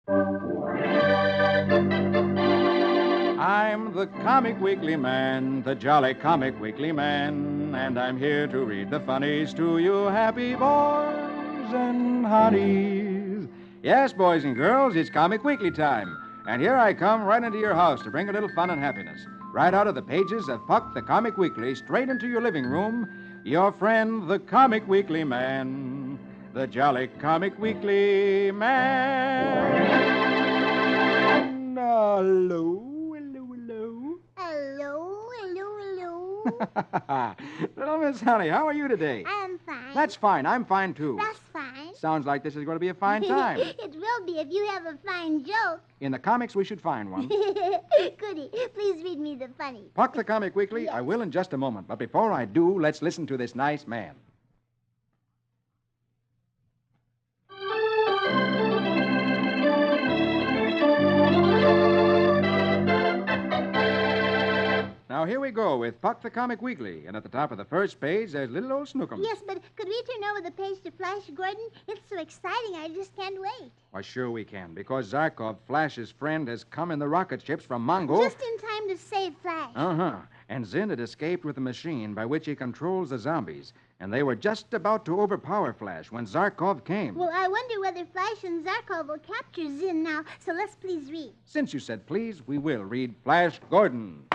I'm the Comic Weekly Man, the jolly Comic Weekly Man, and I'm here to read the funnies to you happy boys and honey's. Yes, boys and girls, it's Comic Weekly time, and here I come right into your house to bring a little fun and happiness. Right out of the pages of Puck the Comic Weekly, straight into your living room, your friend, the Comic Weekly Man, the jolly Comic Weekly Man. Hello. Little Miss Honey, how are you today? I'm fine. That's fine. I'm fine, too. That's fine. Sounds like this is going to be a fine time. It will be if you have a fine joke. In the comics, we should find one. Goody. Please read me the funny. Puck the Comic Weekly, Yes. I will in just a moment. But before I do, let's listen to this nice man. Now, here we go with Puck the Comic Weekly. And at the top of the first page, there's little old Snookum. Yes, but could we turn over the page to Flash Gordon? It's so exciting, I just can't wait. Why, sure we can, because Zarkov, Flash's friend, has come in the rocket ships from Mongo. Just in time to save Flash. Uh-huh. And Zinn had escaped with the machine by which he controls the zombies. And they were just about to overpower Flash when Zarkov came. Well, I wonder whether Flash and Zarkov will capture Zinn now, so let's please read. Since you said please, we will read Flash Gordon.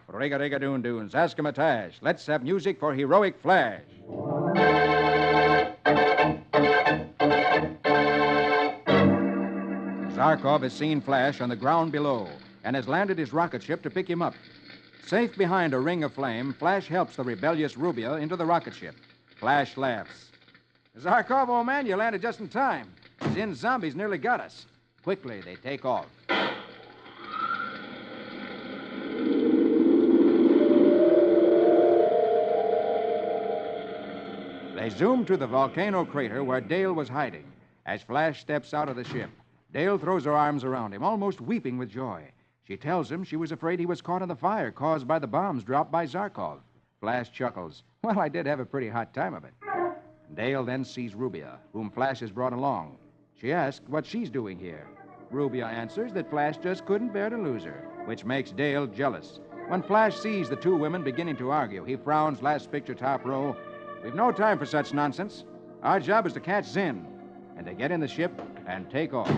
Riga-riga-doon-doon, Zaskamatash. Let's have music for heroic Flash. Zarkov has seen Flash on the ground below and has landed his rocket ship to pick him up. Safe behind a ring of flame, Flash helps the rebellious Rubia into the rocket ship. Flash laughs. Zarkov, old man, you landed just in time. Zinn's zombies nearly got us. Quickly, they take off. They zoom to the volcano crater where Dale was hiding. As Flash steps out of the ship, Dale throws her arms around him, almost weeping with joy. She tells him she was afraid he was caught in the fire caused by the bombs dropped by Zarkov. Flash chuckles. Well, I did have a pretty hot time of it. Dale then sees Rubia, whom Flash has brought along. She asks what she's doing here. Rubia answers that Flash just couldn't bear to lose her, which makes Dale jealous. When Flash sees the two women beginning to argue, he frowns last picture top row. We've no time for such nonsense. Our job is to catch Zinn. And they get in the ship and take off.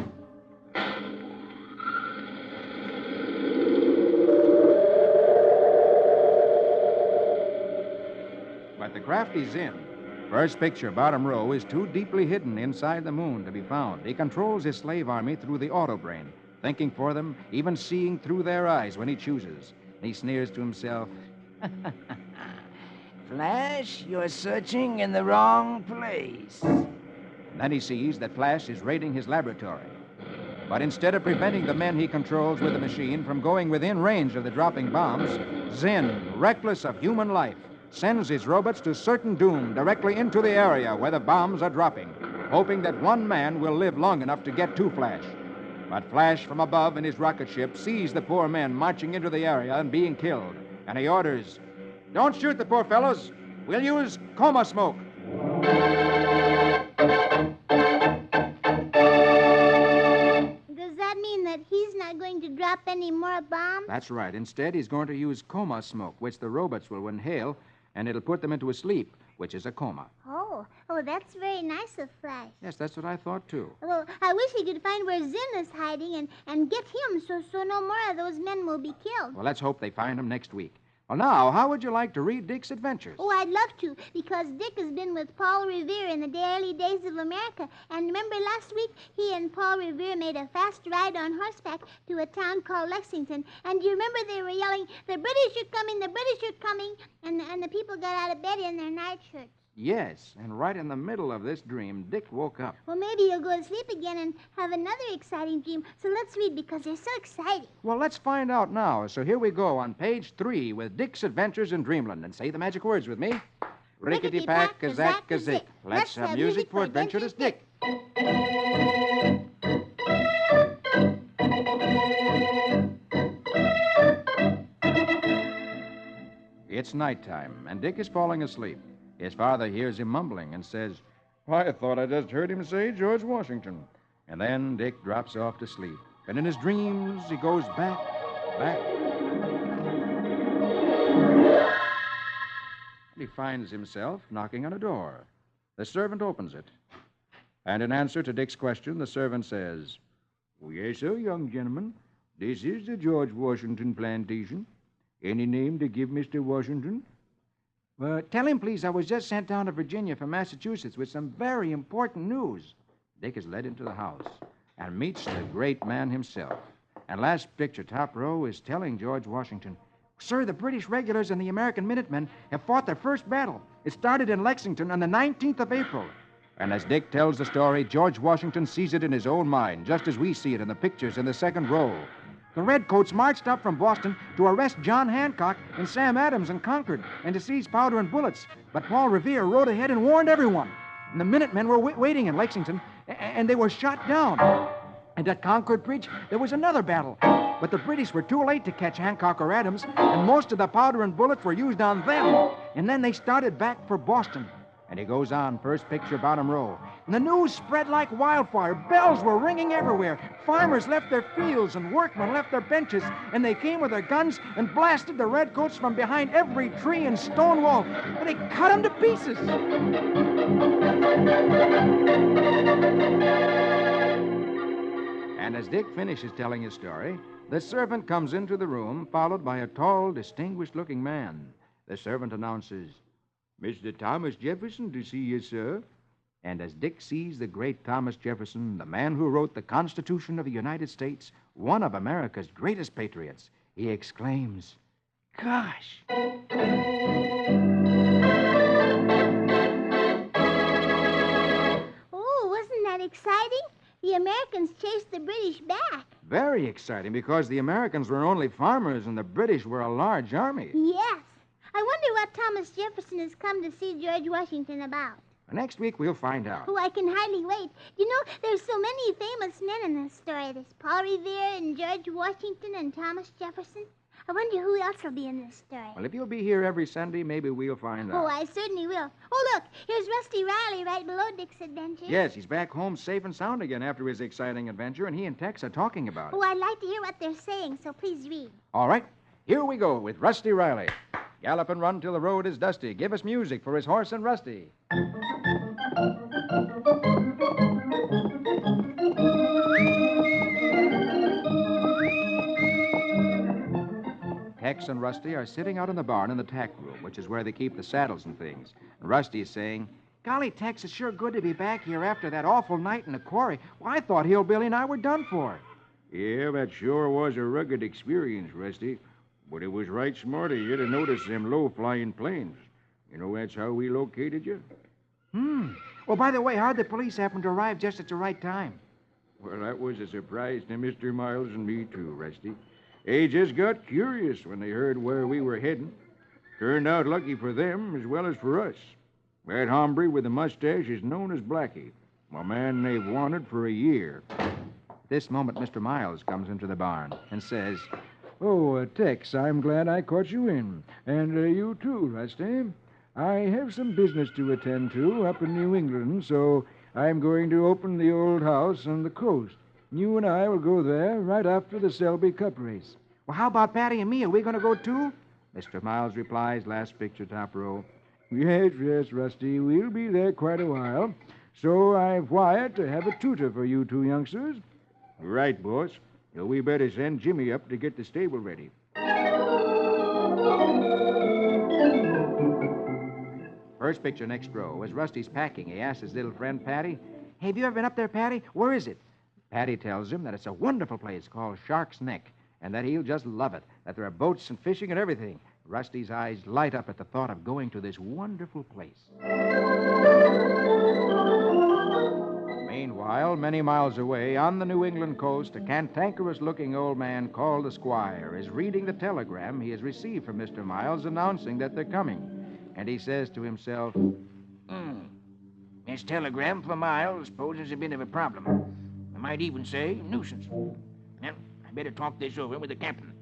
But the crafty Zinn, first picture, bottom row, is too deeply hidden inside the moon to be found. He controls his slave army through the autobrain, thinking for them, even seeing through their eyes when he chooses. He sneers to himself. Flash, you're searching in the wrong place. Then he sees that Flash is raiding his laboratory. But instead of preventing the men he controls with the machine from going within range of the dropping bombs, Zinn, reckless of human life, sends his robots to certain doom directly into the area where the bombs are dropping, hoping that one man will live long enough to get to Flash. But Flash from above in his rocket ship sees the poor men marching into the area and being killed, and he orders, "Don't shoot the poor fellows. We'll use coma smoke." Does that mean that he's not going to drop any more bombs? That's right. Instead, he's going to use coma smoke, which the robots will inhale, and it'll put them into a sleep, which is a coma. Oh, that's very nice of Flash. Yes, that's what I thought, too. Well, I wish he could find where Zinn is hiding and get him so no more of those men will be killed. Well, let's hope they find him next week. Well, now, how would you like to read Dick's adventures? Oh, I'd love to, because Dick has been with Paul Revere in the early days of America. And remember last week, he and Paul Revere made a fast ride on horseback to a town called Lexington. And do you remember they were yelling, "The British are coming, the British are coming," and the people got out of bed in their nightshirts. Yes, and right in the middle of this dream, Dick woke up. Well, maybe he'll go to sleep again and have another exciting dream. So let's read, because they're so exciting. Well, let's find out now. So here we go on page 3 with Dick's Adventures in Dreamland. And say the magic words with me. Rickety-pack, kazak, kazik. Let's have music for Adventurous Dick. It's nighttime, and Dick is falling asleep. His father hears him mumbling and says, "I thought I just heard him say George Washington." And then Dick drops off to sleep. And in his dreams, he goes back. And he finds himself knocking on a door. The servant opens it. And in answer to Dick's question, the servant says, "Oh, yes, sir, young gentleman. This is the George Washington plantation. Any name to give Mr. Washington?" "Well, tell him, please, I was just sent down to Virginia from Massachusetts with some very important news." Dick is led into the house and meets the great man himself. And last picture, top row, is telling George Washington, "Sir, the British regulars and the American Minutemen have fought their first battle. It started in Lexington on the 19th of April. And as Dick tells the story, George Washington sees it in his own mind, just as we see it in the pictures in the second row. The Redcoats marched up from Boston to arrest John Hancock and Sam Adams in Concord and to seize powder and bullets. But Paul Revere rode ahead and warned everyone. And the Minutemen were waiting in Lexington, and they were shot down. And at Concord Bridge, there was another battle. But the British were too late to catch Hancock or Adams, and most of the powder and bullets were used on them. And then they started back for Boston." And he goes on, first picture, bottom row. And the news spread like wildfire. Bells were ringing everywhere. Farmers left their fields and workmen left their benches, and they came with their guns and blasted the Redcoats from behind every tree and stone wall. And they cut them to pieces. And as Dick finishes telling his story, the servant comes into the room, followed by a tall, distinguished-looking man. The servant announces, "Mr. Thomas Jefferson to see you, sir." And as Dick sees the great Thomas Jefferson, the man who wrote the Constitution of the United States, one of America's greatest patriots, he exclaims, "Gosh!" Oh, wasn't that exciting? The Americans chased the British back. Very exciting, because the Americans were only farmers and the British were a large army. Yes. I wonder what Thomas Jefferson has come to see George Washington about. Next week, we'll find out. Oh, I can hardly wait. You know, there's so many famous men in this story. There's Paul Revere and George Washington and Thomas Jefferson. I wonder who else will be in this story. Well, if you'll be here every Sunday, maybe we'll find out. Oh, I certainly will. Oh, look, here's Rusty Riley right below Dick's adventure. Yes, he's back home safe and sound again after his exciting adventure, and he and Tex are talking about it. Oh, I'd like to hear what they're saying, so please read. All right, here we go with Rusty Riley. Gallop and run till the road is dusty. Give us music for his horse and Rusty. Tex and Rusty are sitting out in the barn in the tack room, which is where they keep the saddles and things. And Rusty is saying, "Golly, Tex, it's sure good to be back here after that awful night in the quarry. Well, I thought Hillbilly and I were done for." Yeah, that sure was a rugged experience, Rusty. But it was right smart of you to notice them low-flying planes. You know that's how we located you? Well, by the way, how'd the police happen to arrive just at the right time? Well, that was a surprise to Mr. Miles and me, too, Rusty. They just got curious when they heard where we were heading. Turned out lucky for them as well as for us. That hombre with the mustache is known as Blackie, a man they've wanted for a year. At this moment, Mr. Miles comes into the barn and says, "Oh, Tex, I'm glad I caught you in. And you too, Rusty. I have some business to attend to up in New England, so I'm going to open the old house on the coast. You and I will go there right after the Selby Cup race." "Well, how about Patty and me? Are we going to go too?" Mr. Miles replies, last picture, top row. Yes, Rusty, we'll be there quite a while. So I've wired to have a tutor for you two youngsters. Right, boss. So we better send Jimmy up to get the stable ready. First picture, next row. As Rusty's packing, he asks his little friend, Patty, "Hey, have you ever been up there, Patty? Where is it?" Patty tells him that it's a wonderful place called Shark's Neck, and that he'll just love it, that there are boats and fishing and everything. Rusty's eyes light up at the thought of going to this wonderful place. Meanwhile, many miles away, on the New England coast, a cantankerous-looking old man called the Squire is reading the telegram he has received from Mr. Miles announcing that they're coming. And he says to himself, This telegram for Miles poses a bit of a problem. I might even say nuisance. Well, I better talk this over with the captain.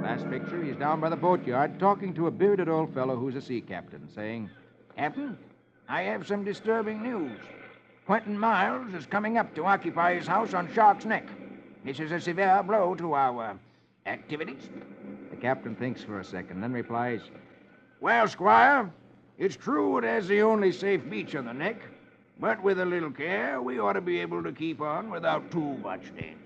Last picture, he's down by the boatyard talking to a bearded old fellow who's a sea captain, saying, Captain, I have some disturbing news. Quentin Miles is coming up to occupy his house on Shark's Neck. This is a severe blow to our activities. The captain thinks for a second, then replies, Well, Squire, it's true it has the only safe beach on the neck, but with a little care, we ought to be able to keep on without too much danger.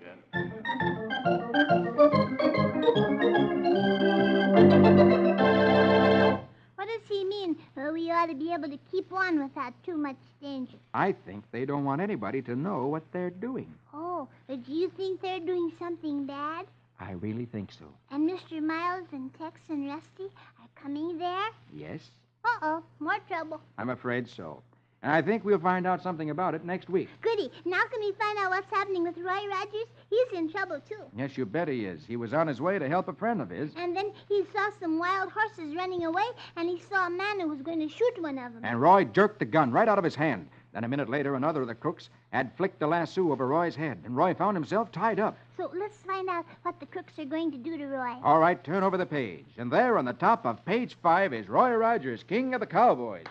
What does he mean? We ought to be able to keep on without too much danger. I think they don't want anybody to know what they're doing. Oh, do you think they're doing something bad? I really think so. And Mr. Miles and Tex and Rusty are coming there? Yes? Uh-oh, more trouble. I'm afraid so. And I think we'll find out something about it next week. Goody. Now can we find out what's happening with Roy Rogers? He's in trouble, too. Yes, you bet he is. He was on his way to help a friend of his. And then he saw some wild horses running away, and he saw a man who was going to shoot one of them. And Roy jerked the gun right out of his hand. Then a minute later, another of the crooks had flicked a lasso over Roy's head, and Roy found himself tied up. So let's find out what the crooks are going to do to Roy. All right, turn over the page. And there on the top of page 5 is Roy Rogers, king of the cowboys.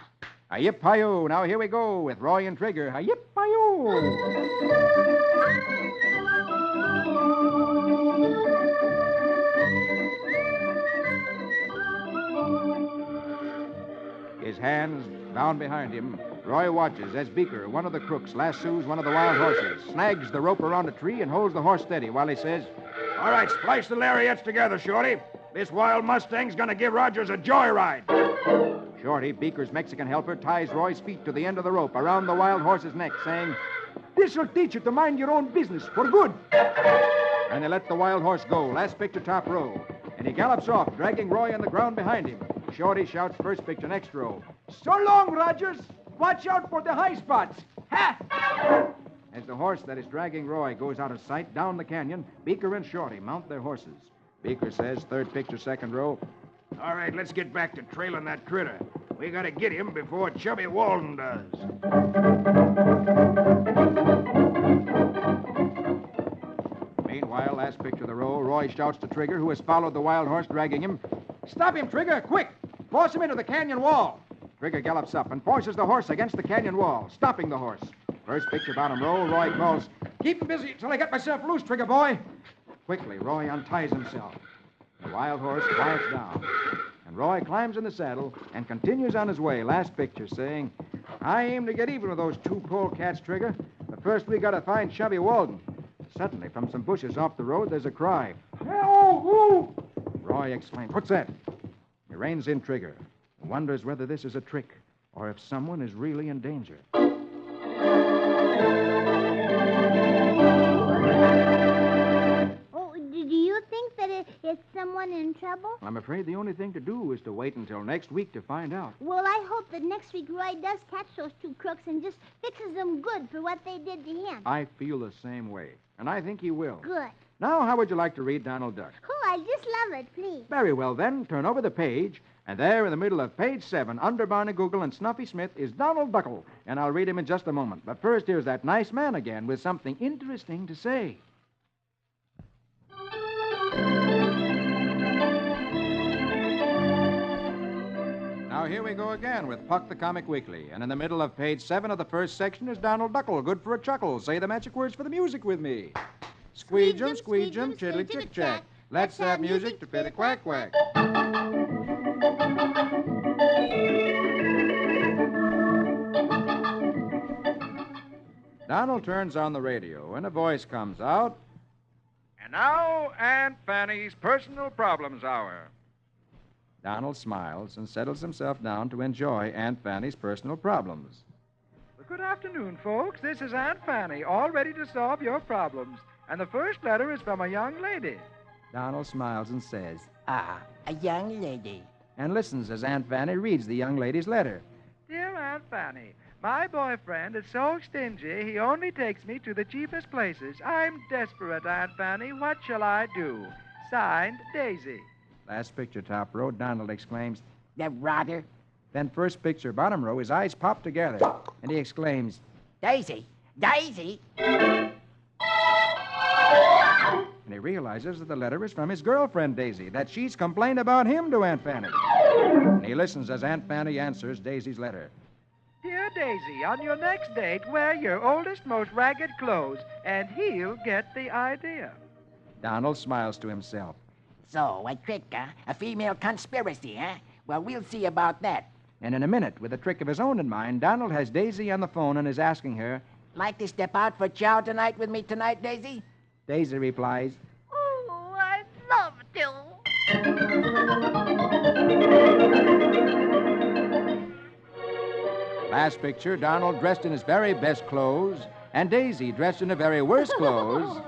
Hi-yip-hi-yo. Now here we go with Roy and Trigger. Hi-yip-hi-yo. His hands bound behind him, Roy watches as Beaker, one of the crooks, lassoes one of the wild horses, snags the rope around a tree, and holds the horse steady while he says, All right, splice the lariats together, Shorty. This wild Mustang's going to give Rogers a joyride. Shorty, Beaker's Mexican helper, ties Roy's feet to the end of the rope around the wild horse's neck, saying, This'll teach you to mind your own business for good. And they let the wild horse go, last picture top row. And he gallops off, dragging Roy on the ground behind him. Shorty shouts first picture next row. So long, Rogers. Watch out for the high spots. Ha! As the horse that is dragging Roy goes out of sight down the canyon, Beaker and Shorty mount their horses. Beaker says, third picture, second row, All right, let's get back to trailing that critter. We got to get him before Chubby Walden does. Meanwhile, last picture of the row, Roy shouts to Trigger, who has followed the wild horse dragging him, Stop him, Trigger, quick! Force him into the canyon wall. Trigger gallops up and forces the horse against the canyon wall, stopping the horse. First picture, bottom row, Roy calls, Keep him busy till I get myself loose, Trigger boy. Quickly, Roy unties himself. The wild horse quiets down. And Roy climbs in the saddle and continues on his way, last picture, saying, I aim to get even with those two polecats, Trigger. But first we got to find Chubby Walden. Suddenly, from some bushes off the road, there's a cry. Help! Roy exclaims, What's that? He reins in Trigger and wonders whether this is a trick or if someone is really in danger. Do you think that it's someone in trouble? I'm afraid the only thing to do is to wait until next week to find out. Well, I hope that next week Roy does catch those two crooks and just fixes them good for what they did to him. I feel the same way, and I think he will. Good. Now, how would you like to read Donald Duck? Oh, I just love it, please. Very well, then, turn over the page, and there in the middle of page 7, under Barney Google and Snuffy Smith, is Donald Duckle, and I'll read him in just a moment. But first, here's that nice man again with something interesting to say. Now, here we go again with Puck the Comic Weekly. And in the middle of page 7 of the first section is Donald Duckle. Good for a chuckle. Say the magic words for the music with me. Squeege 'em, chiddly chick-chack. Let's have music to fit a quack-quack. Donald turns on the radio, and a voice comes out. And now, Aunt Fanny's Personal Problems Hour. Donald smiles and settles himself down to enjoy Aunt Fanny's personal problems. Well, good afternoon, folks. This is Aunt Fanny, all ready to solve your problems. And the first letter is from a young lady. Donald smiles and says, Ah, a young lady. and listens as Aunt Fanny reads the young lady's letter. Dear Aunt Fanny, my boyfriend is so stingy, he only takes me to the cheapest places. I'm desperate, Aunt Fanny. What shall I do? Signed, Daisy. Last picture, top row, Donald exclaims. The rotter. Then first picture, bottom row, his eyes pop together, and he exclaims, Daisy! Daisy! and he realizes that the letter is from his girlfriend, Daisy, that she's complained about him to Aunt Fanny. And he listens as Aunt Fanny answers Daisy's letter. Dear Daisy, on your next date, wear your oldest, most ragged clothes, and he'll get the idea. Donald smiles to himself. So, a trick, huh? A female conspiracy, huh? Well, we'll see about that. And in a minute, with a trick of his own in mind, Donald has Daisy on the phone and is asking her. Like to step out for chow tonight with me tonight, Daisy? Daisy replies, Oh, I'd love to. Last picture, Donald dressed in his very best clothes, and Daisy dressed in her very worst clothes,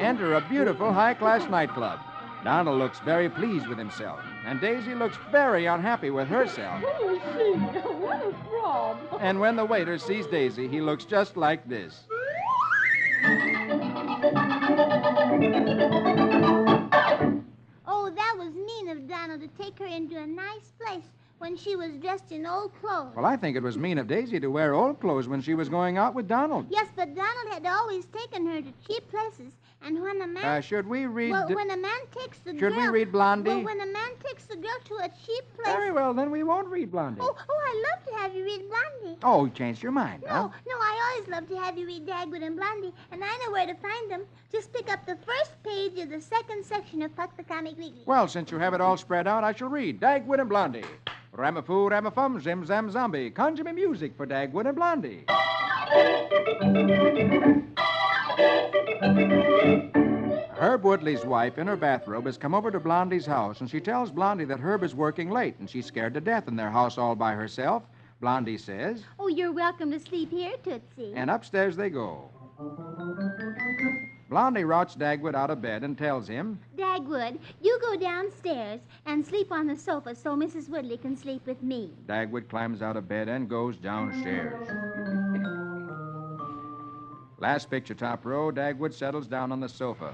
enter a beautiful high-class nightclub. Donald looks very pleased with himself, and Daisy looks very unhappy with herself. What a prob. And when the waiter sees Daisy, he looks just like this. Oh, that was mean of Donald to take her into a nice place when she was dressed in old clothes. Well, I think it was mean of Daisy to wear old clothes when she was going out with Donald. Yes, but Donald had always taken her to cheap places, and when a man... Should we read... Well, when a man takes the girl... Should we read Blondie? Well, when a man takes the girl to a cheap place... Very well, then we won't read Blondie. Oh, I'd love to have you read Blondie. Oh, you changed your mind, huh? No, I always love to have you read Dagwood and Blondie, and I know where to find them. Just pick up the first page of the second section of Puck the Comic Weekly. Well, since you have it all spread out, I shall read Dagwood and Blondie. Ramafoo, Ramafum, Zim Zam Zombie. Conjure me music for Dagwood and Blondie. Herb Woodley's wife, in her bathrobe, has come over to Blondie's house, and she tells Blondie that Herb is working late, and she's scared to death in their house all by herself. Blondie says, Oh, you're welcome to sleep here, Tootsie. and upstairs they go. Blondie routs Dagwood out of bed and tells him, Dagwood, you go downstairs and sleep on the sofa so Mrs. Woodley can sleep with me. Dagwood climbs out of bed and goes downstairs. Last picture, top row, Dagwood settles down on the sofa.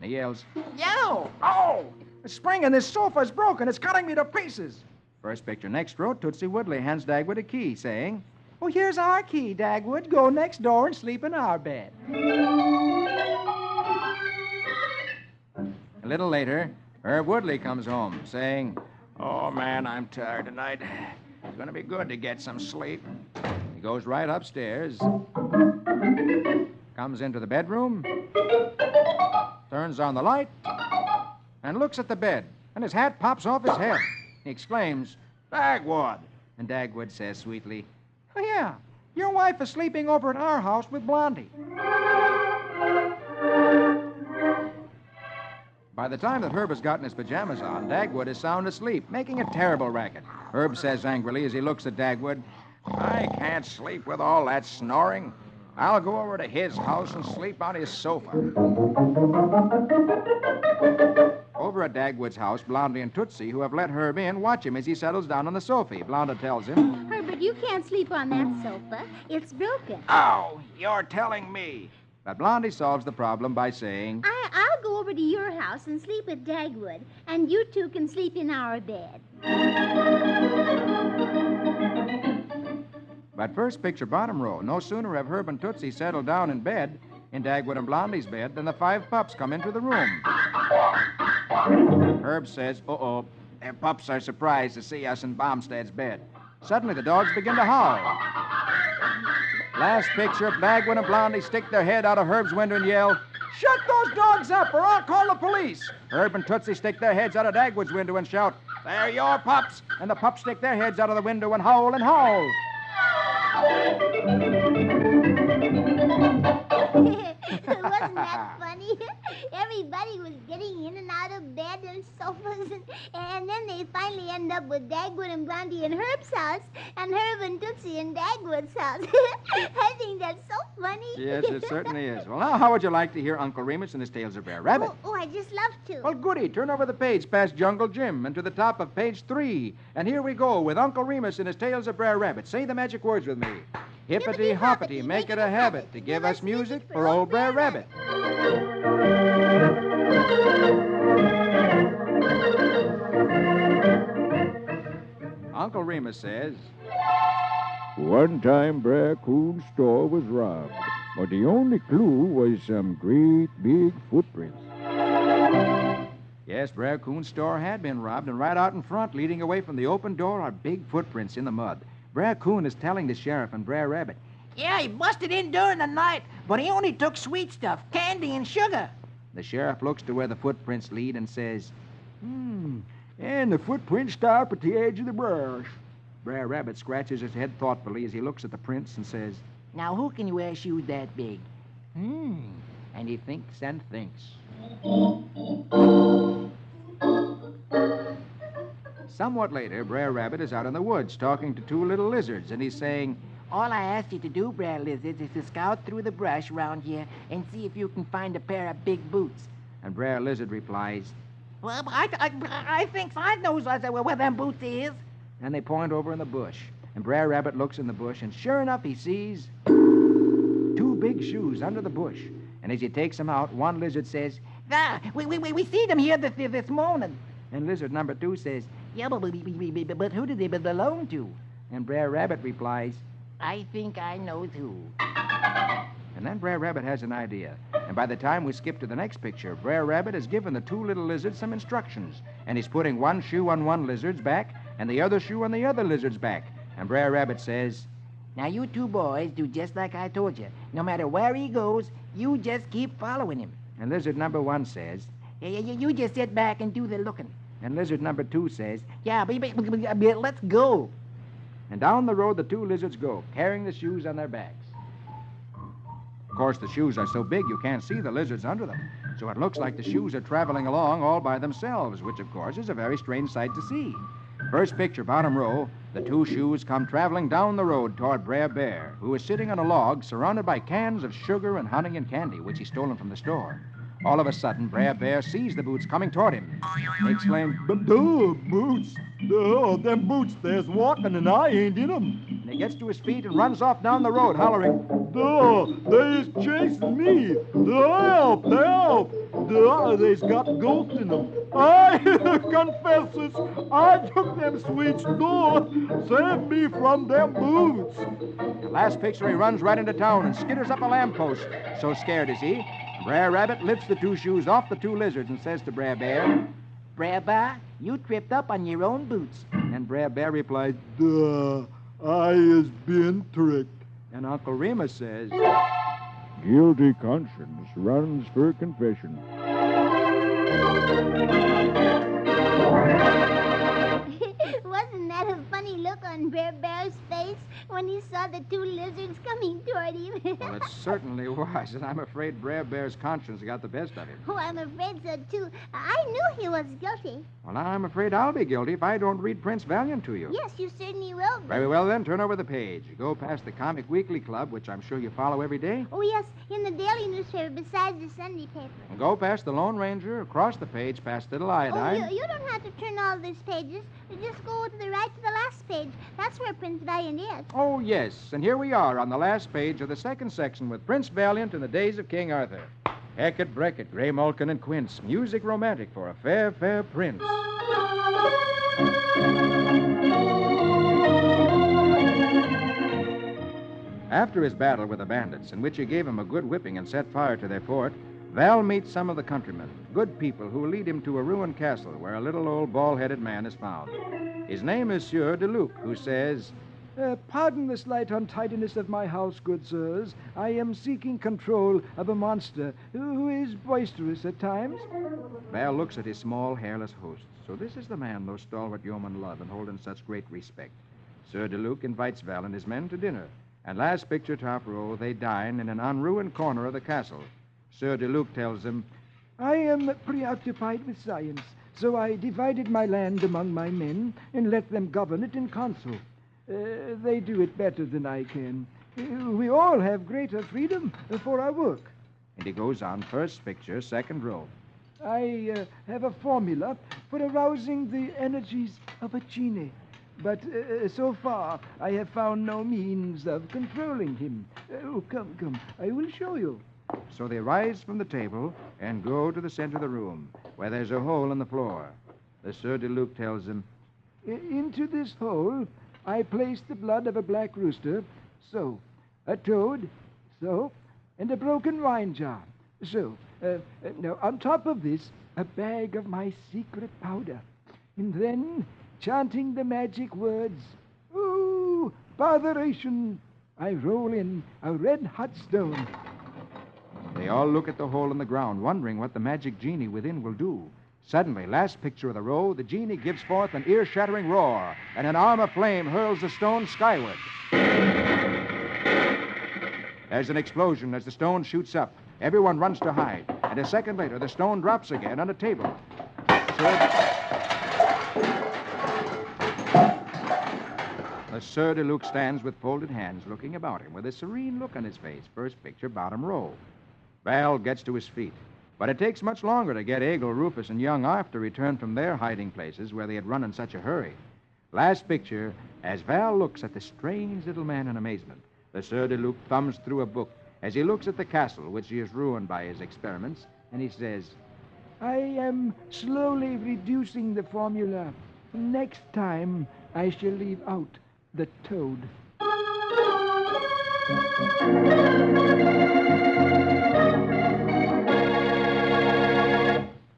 And he yells, Yo! Oh! The spring in this sofa is broken. It's cutting me to pieces. First picture, next row, Tootsie Woodley hands Dagwood a key, saying, Oh, here's our key, Dagwood. Go next door and sleep in our bed. A little later, Herb Woodley comes home, saying, Oh, man, I'm tired tonight. It's going to be good to get some sleep. He goes right upstairs, comes into the bedroom, turns on the light, and looks at the bed, and his hat pops off his head. He exclaims, Dagwood! and Dagwood says sweetly, Oh, yeah, your wife is sleeping over at our house with Blondie. By the time that Herb has gotten his pajamas on, Dagwood is sound asleep, making a terrible racket. Herb says angrily as he looks at Dagwood, I can't sleep with all that snoring. I'll go over to his house and sleep on his sofa. Over at Dagwood's house, Blondie and Tootsie, who have let Herb in, watch him as he settles down on the sofa. Blondie tells him, Herbert, you can't sleep on that sofa. It's broken. Oh, you're telling me. But Blondie solves the problem by saying, I'll go over to your house and sleep with Dagwood, and you two can sleep in our bed. But first picture, bottom row. No sooner have Herb and Tootsie settled down in bed, in Dagwood and Blondie's bed, than the 5 pups come into the room. Herb says, Uh-oh, their pups are surprised to see us in Bombstead's bed. Suddenly, the dogs begin to howl. Last picture, Dagwood and Blondie stick their head out of Herb's window and yell, Shut those dogs up or I'll call the police. Herb and Tootsie stick their heads out of Dagwood's window and shout, They're your pups. And the pups stick their heads out of the window and howl and howl. Wasn't that funny? Everybody was getting in and out of bed and sofas, and then they finally end up with Dagwood and Blondie in Herb's house, and Herb and Tootsie in Dagwood's house. I think that's so funny. Yes, it certainly is. Well, now, how would you like to hear Uncle Remus and his Tales of Brer Rabbit? Oh, I'd just love to. Well, goody. Turn over the page past Jungle Jim and to the top of page 3. And here we go with Uncle Remus and his Tales of Brer Rabbit. Say the magic words with me. Hippity-hoppity, make it a habit to give us music for old Brer Rabbit. Uncle Remus says, One time, Brer Coon's store was robbed, but the only clue was some great big footprints. Yes, Brer Coon's store had been robbed, and right out in front, leading away from the open door, are big footprints in the mud. Brer Coon is telling the sheriff and Brer Rabbit. Yeah, he busted in during the night, but he only took sweet stuff, candy and sugar. The sheriff looks to where the footprints lead and says, And the footprints stop at the edge of the brush. Brer Rabbit scratches his head thoughtfully as he looks at the prints and says, Now, who can wear shoes that big? and he thinks and thinks. Somewhat later, Brer Rabbit is out in the woods talking to two little lizards, and he's saying, All I ask you to do, Brer Lizards, is to scout through the brush around here and see if you can find a pair of big boots. and Brer Lizard replies, Well, I think I knows where them boots is. and they point over in the bush. And Brer Rabbit looks in the bush, and sure enough, he sees two big shoes under the bush. And as he takes them out, one lizard says, We see them here this morning. and lizard number 2 says, Yeah, but who do they belong to? and Brer Rabbit replies, I think I know who. and then Brer Rabbit has an idea. And by the time we skip to the next picture, Brer Rabbit has given the two little lizards some instructions. And he's putting one shoe on one lizard's back and the other shoe on the other lizard's back. And Brer Rabbit says, Now, you two boys do just like I told you. No matter where he goes, you just keep following him. and lizard number 1 says, You just sit back and do the looking. and lizard number 2 says, Yeah, but let's go. and down the road the two lizards go, carrying the shoes on their backs. Of course, the shoes are so big you can't see the lizards under them, so it looks like the shoes are traveling along all by themselves, which, of course, is a very strange sight to see. First picture, bottom row, the two shoes come traveling down the road toward Brer Bear, who is sitting on a log surrounded by cans of sugar and honey and candy, which he's stolen from the store. All of a sudden, Brer Bear sees the boots coming toward him. He exclaims, Duh, boots. Duh, them boots there's walking and I ain't in them. and he gets to his feet and runs off down the road, hollering, Duh, they's chasing me. Duh, help. Duh, they's got ghosts in them. I confesses, I took them sweets. Duh, save me from them boots. The last picture, he runs right into town and skitters up a lamppost. So scared is he. Brer Rabbit lifts the two shoes off the two lizards and says to Brer Bear, Brer Bear, you tripped up on your own boots. and Brer Bear replies, Duh, I has been tricked. and Uncle Remus says, Guilty conscience runs for confession. Wasn't that a funny look on Brer Bear's face when he saw the two lizards coming toward him? Well, it certainly was, and I'm afraid Brer Bear's conscience got the best of him. Oh, I'm afraid so, too. I knew he was guilty. Well, now I'm afraid I'll be guilty if I don't read Prince Valiant to you. Yes, you certainly will. Very well, then, turn over the page. Go past the Comic Weekly Club, which I'm sure you follow every day. Oh, yes, in the daily newspaper besides the Sunday paper. And go past the Lone Ranger, across the page, past Little Oh, Iodine. you don't have to turn all these pages. You just go to the right to the last page. That's where Prince Valiant is. Oh, yes, and here we are on the last page of the second section with Prince Valiant in the days of King Arthur. Hackett, Breckett, Gray Malkin, and Quince. Music romantic for a fair, fair prince. After his battle with the bandits, in which he gave him a good whipping and set fire to their fort, Val meets some of the countrymen, good people who lead him to a ruined castle where a little old bald-headed man is found. His name is Sieur de Luc, who says, Pardon the slight untidiness of my house, good sirs. I am seeking control of a monster who is boisterous at times. Val looks at his small, hairless host. So this is the man those stalwart yeomen love and hold in such great respect. Sieur de Luc invites Val and his men to dinner. And last picture, top row, they dine in an unruined corner of the castle. Sieur de Luc tells them, I am preoccupied with science, so I divided my land among my men and let them govern it in council. They do it better than I can. We all have greater freedom for our work. and he goes on, first picture, second row. I have a formula for arousing the energies of a genie. But so far, I have found no means of controlling him. Come, I will show you. So they rise from the table and go to the center of the room, where there's a hole in the floor. The Sieur de Luc tells them, Into this hole, I place the blood of a black rooster, so. A toad, so. And a broken wine jar, so. Now, on top of this, a bag of my secret powder. And then, chanting the magic words, ooh, botheration. I roll in a red-hot stone. They all look at the hole in the ground, wondering what the magic genie within will do. Suddenly, last picture of the row, the genie gives forth an ear-shattering roar, and an arm of flame hurls the stone skyward. There's an explosion as the stone shoots up. Everyone runs to hide, and a second later, the stone drops again on a table. The Sieur de Luc stands with folded hands, looking about him with a serene look on his face. First picture, bottom row. Val gets to his feet. But it takes much longer to get Eagle, Rufus, and young Arf to return from their hiding places where they had run in such a hurry. Last picture, as Val looks at the strange little man in amazement, the Sieur de Luc thumbs through a book as he looks at the castle, which he has ruined by his experiments, and he says, I am slowly reducing the formula. Next time, I shall leave out the toad.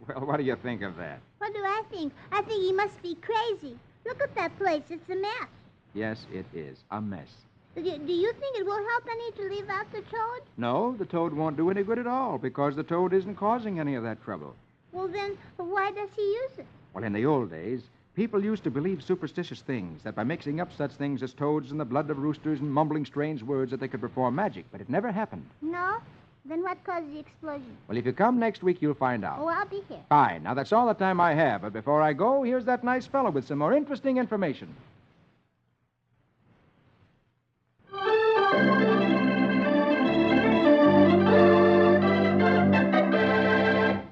Well, what do you think of that? What do I think? I think he must be crazy. Look at that place. It's a mess. Yes, it is a mess. Do you think it will help any to leave out the toad? No, the toad won't do any good at all because the toad isn't causing any of that trouble. Well, then, why does he use it? Well, in the old days, people used to believe superstitious things, that by mixing up such things as toads and the blood of roosters and mumbling strange words that they could perform magic, but it never happened. No? Then what caused the explosion? Well, if you come next week, you'll find out. Oh, I'll be here. Fine. Now, that's all the time I have, but before I go, here's that nice fellow with some more interesting information.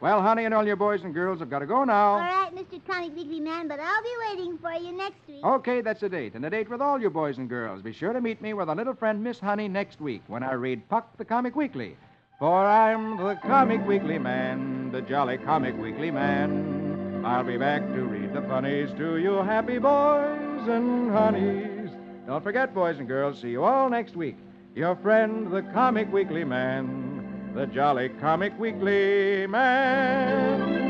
Well, honey, and all your boys and girls have got to go now. All right, Mr. Comic Weekly Man, but I'll be waiting for you next week. Okay, that's a date, and a date with all your boys and girls. Be sure to meet me with our little friend Miss Honey next week when I read Puck the Comic Weekly. For I'm the Comic Weekly Man, the jolly Comic Weekly Man. I'll be back to read the funnies to you happy boys and honeys. Don't forget, boys and girls, see you all next week. Your friend, the Comic Weekly Man, the jolly Comic Weekly Man.